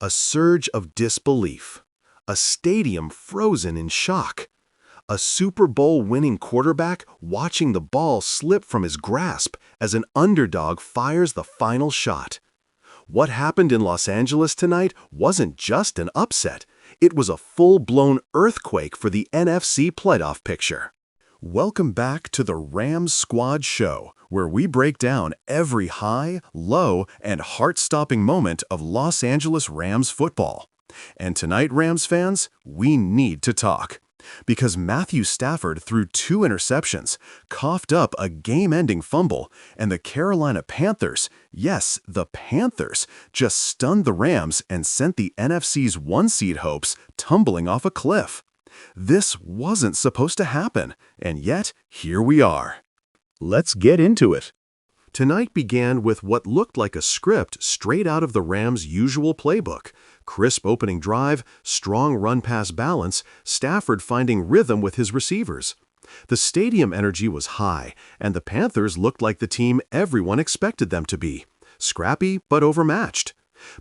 A surge of disbelief. A stadium frozen in shock. A Super Bowl winning quarterback watching the ball slip from his grasp as an underdog fires the final shot. What happened in Los Angeles tonight wasn't just an upset. It was a full-blown earthquake for the NFC playoff picture. Welcome back to the Rams Squad Show, where we break down every high, low, and heart-stopping moment of Los Angeles Rams football. And tonight, Rams fans, we need to talk. Because Matthew Stafford threw 2 interceptions, coughed up a game-ending fumble, and the Carolina Panthers, yes, the Panthers, just stunned the Rams and sent the NFC's one-seed hopes tumbling off a cliff. This wasn't supposed to happen, and yet here we are. Let's get into it. Tonight began with what looked like a script straight out of the Rams' usual playbook. Crisp opening drive, strong run-pass balance, Stafford finding rhythm with his receivers. The stadium energy was high, and the Panthers looked like the team everyone expected them to be. Scrappy but overmatched.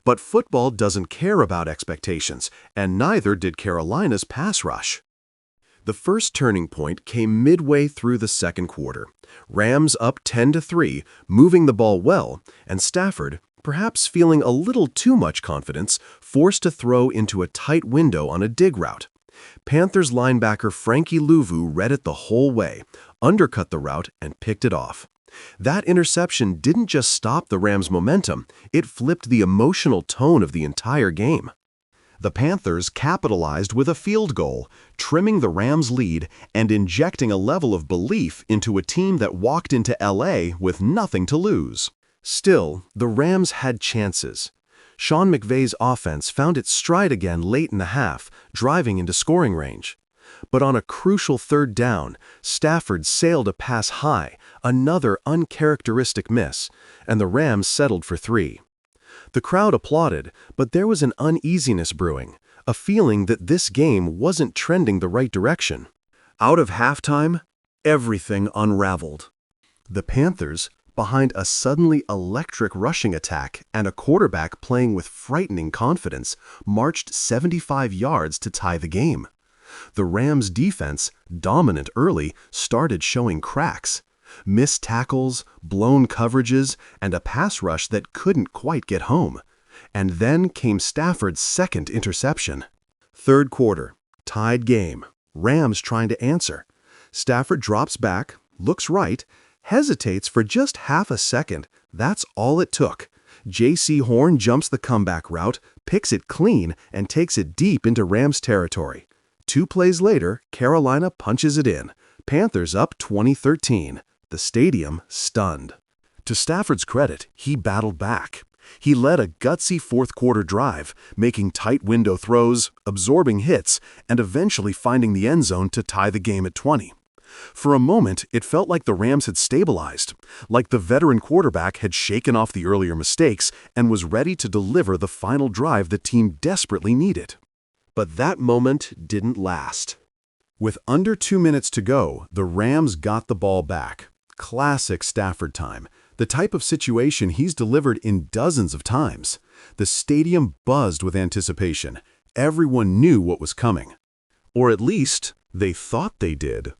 But football doesn't care about expectations, and neither did Carolina's pass rush. The first turning point came midway through the second quarter. Rams up 10-3, moving the ball well, and Stafford, perhaps feeling a little too much confidence, forced to throw into a tight window on a dig route. Panthers linebacker Frankie Louvu read it the whole way, undercut the route, and picked it off. That interception didn't just stop the Rams' momentum, it flipped the emotional tone of the entire game. The Panthers capitalized with a field goal, trimming the Rams' lead and injecting a level of belief into a team that walked into LA with nothing to lose. Still, the Rams had chances. Sean McVay's offense found its stride again late in the half, driving into scoring range. But on a crucial third down, Stafford sailed a pass high, another uncharacteristic miss, and the Rams settled for 3. The crowd applauded, but there was an uneasiness brewing, a feeling that this game wasn't trending the right direction. Out of halftime, everything unraveled. The Panthers, behind a suddenly electric rushing attack and a quarterback playing with frightening confidence, marched 75 yards to tie the game. The Rams' defense, dominant early, started showing cracks. Missed tackles, blown coverages, and a pass rush that couldn't quite get home. And then came Stafford's second interception. Third quarter, tied game. Rams trying to answer. Stafford drops back, looks right, hesitates for just half a second. That's all it took. J.C. Horn jumps the comeback route, picks it clean, and takes it deep into Rams territory. 2 plays later, Carolina punches it in. Panthers up 20-13. The stadium stunned. To Stafford's credit, he battled back. He led a gutsy fourth-quarter drive, making tight window throws, absorbing hits, and eventually finding the end zone to tie the game at 20. For a moment, it felt like the Rams had stabilized, like the veteran quarterback had shaken off the earlier mistakes and was ready to deliver the final drive the team desperately needed. But that moment didn't last. With under 2 minutes to go, the Rams got the ball back. Classic Stafford time, the type of situation he's delivered in dozens of times. The stadium buzzed with anticipation. Everyone knew what was coming. Or at least, they thought they did.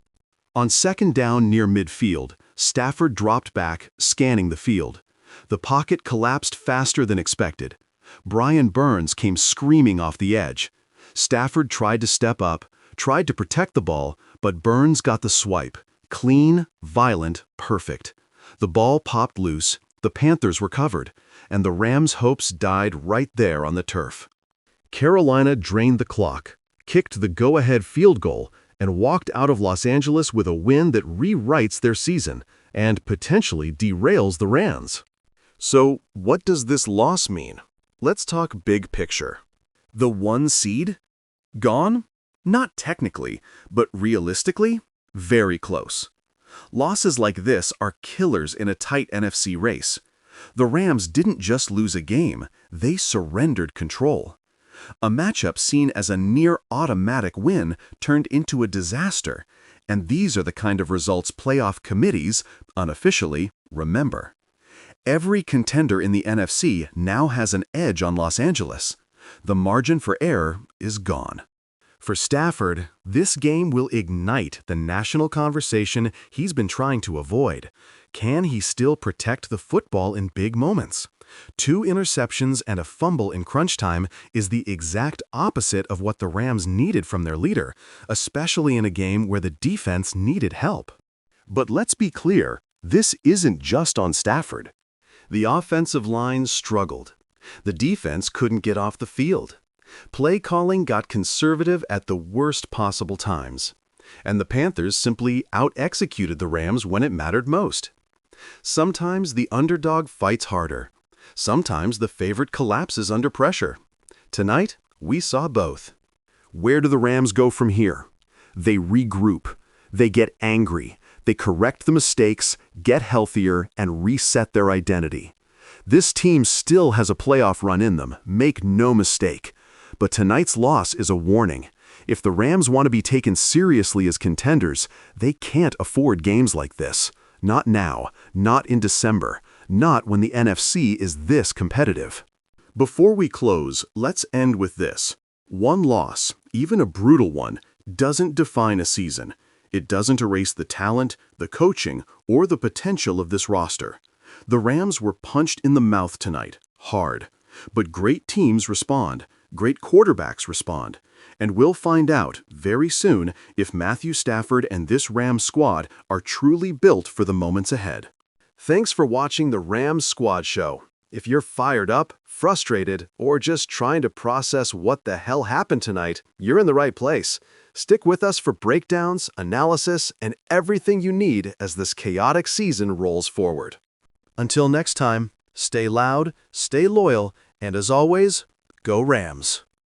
On second down near midfield, Stafford dropped back, scanning the field. The pocket collapsed faster than expected. Brian Burns came screaming off the edge. Stafford tried to step up, tried to protect the ball, but Burns got the swipe. Clean, violent, perfect. The ball popped loose, the Panthers were covered, and the Rams' hopes died right there on the turf. Carolina drained the clock, kicked the go-ahead field goal, and walked out of Los Angeles with a win that rewrites their season and potentially derails the Rams. So, what does this loss mean? Let's talk big picture. The 1 seed? Gone? Not technically, but realistically? Very close. Losses like this are killers in a tight NFC race. The Rams didn't just lose a game, they surrendered control. A matchup seen as a near-automatic win turned into a disaster, and these are the kind of results playoff committees, unofficially, remember. Every contender in the NFC now has an edge on Los Angeles. The margin for error is gone. For Stafford, this game will ignite the national conversation he's been trying to avoid. Can he still protect the football in big moments? 2 interceptions and a fumble in crunch time is the exact opposite of what the Rams needed from their leader, especially in a game where the defense needed help. But let's be clear, this isn't just on Stafford. The offensive line struggled. The defense couldn't get off the field. Play calling got conservative at the worst possible times. And the Panthers simply out-executed the Rams when it mattered most. Sometimes the underdog fights harder. Sometimes the favorite collapses under pressure. Tonight, we saw both. Where do the Rams go from here? They regroup. They get angry. They correct the mistakes, get healthier, and reset their identity. This team still has a playoff run in them, make no mistake. But tonight's loss is a warning. If the Rams want to be taken seriously as contenders, they can't afford games like this. Not now, not in December, not when the NFC is this competitive. Before we close, let's end with this. One loss, even a brutal one, doesn't define a season. It doesn't erase the talent, the coaching, or the potential of this roster. The Rams were punched in the mouth tonight, hard. But great teams respond, great quarterbacks respond. And we'll find out very soon if Matthew Stafford and this Rams squad are truly built for the moments ahead. Thanks for watching the Rams Squad Show. If you're fired up, frustrated, or just trying to process what the hell happened tonight, you're in the right place. Stick with us for breakdowns, analysis, and everything you need as this chaotic season rolls forward. Until next time, stay loud, stay loyal, and as always, go Rams.